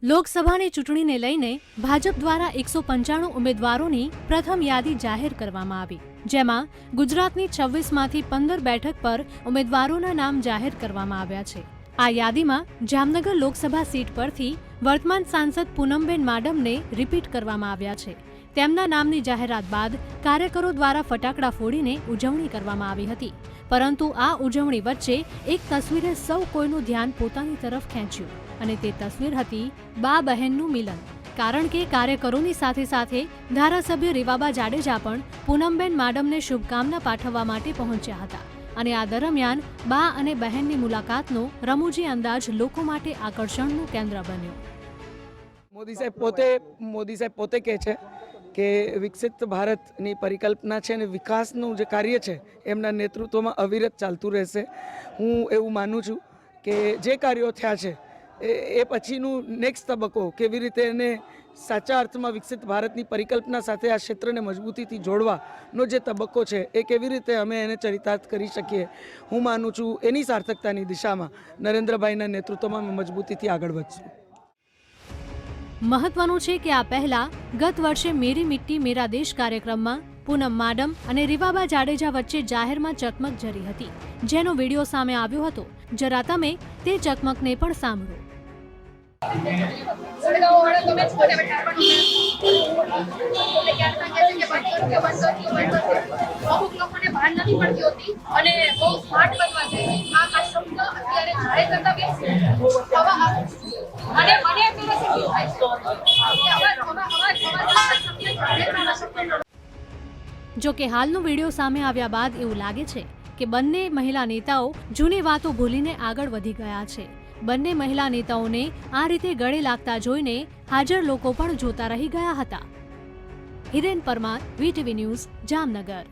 લોકસભાની ચૂંટણીને લઈને ભાજપ દ્વારા 195 ઉમેદવારોની પ્રથમ યાદી જાહેર કરવામાં આવી, જેમાં ગુજરાતની 26માંથી 15 બેઠક પર ઉમેદવારોના નામ જાહેર કરવામાં આવ્યા છે. આ યાદીમાં જામનગર લોકસભા સીટ પરથી વર્તમાન સાંસદ પૂનમબેન માડમને રિપીટ કરવામાં આવ્યા છે. તેમના નામની જાહેરાત બાદ કાર્યકરો દ્વારા ફટાકડા ફોડીને ઉજવણી કરવામાં આવી હતી. પરંતુ આ ઉજવણી વચ્ચે એક તસવીરે સૌ કોઈનું ધ્યાન પોતાની તરફ ખેંચ્યું અને તે તસવીર હતી બા બહેનનું મિલન. કારણ કે કાર્યકરોની સાથે સાથે ધારાસભ્ય રીવાબા જાડેજા પણ પૂનમબેન માડમને શુભકામના પાઠવવા માટે પહોંચ્યા હતા અને આ દરમિયાન બા અને બહેનની મુલાકાતનો રમૂજી અંદાજ લોકો માટે આકર્ષણનું કેન્દ્ર બન્યો. મોદી સાહેબ પોતે કહે છે કે વિકસિત ભારતની પરિકલ્પના છે અને વિકાસનું જે કાર્ય છે એમના નેતૃત્વમાં અવિરત ચાલતું રહેશે. હું એવું માનું છું કે જે કાર્યો થયા છે એ પછીનું નેક્સ્ટ તબક્કો કેવી રીતે એને સાચા અર્થમાં વિકસિત ભારતની પરિકલ્પના સાથે આ ક્ષેત્રને મજબૂતીથી જોડવાનો જે તબક્કો છે એ કેવી રીતે અમે એને ચરિતાર્થ કરી શકીએ, હું માનું છું એની સાર્થકતાની દિશામાં નરેન્દ્રભાઈના નેતૃત્વમાં અમે મજબૂતીથી આગળ વધશું. મહત્વનું છે કે આ પહેલા ગત વર્ષે મેરી મિટ્ટી મેરા દેશ કાર્યક્રમમાં પૂનમ માડમ અને રીવાબા જાડેજા વચ્ચે જાહેરમાં ચકમક જરી હતી, જેનો વિડીયો સામે આવ્યો હતો. જરા તમે તે ચકમકને પણ સાંભળો. અમુક લોકોને ભાન નથી પડતી હોતી અને બહુ સ્માર્ટ બનવા જોઈએ. આ શબ્દ અત્યારે જાહેર કરતા બેસે અને મને એમ થાય. જો કે હાલનો વિડીયો સામે આવ્યા બાદ એવું લાગે છે કે બંને મહિલા નેતાઓ જૂની વાતો ભૂલીને આગળ વધી ગયા છે. બંને મહિલા નેતાઓને આ રીતે ગળે લાગતા જોઈને હાજર લોકો પણ જોતા રહી ગયા હતા. Hiren Parmar, VTV news, Jamnagar.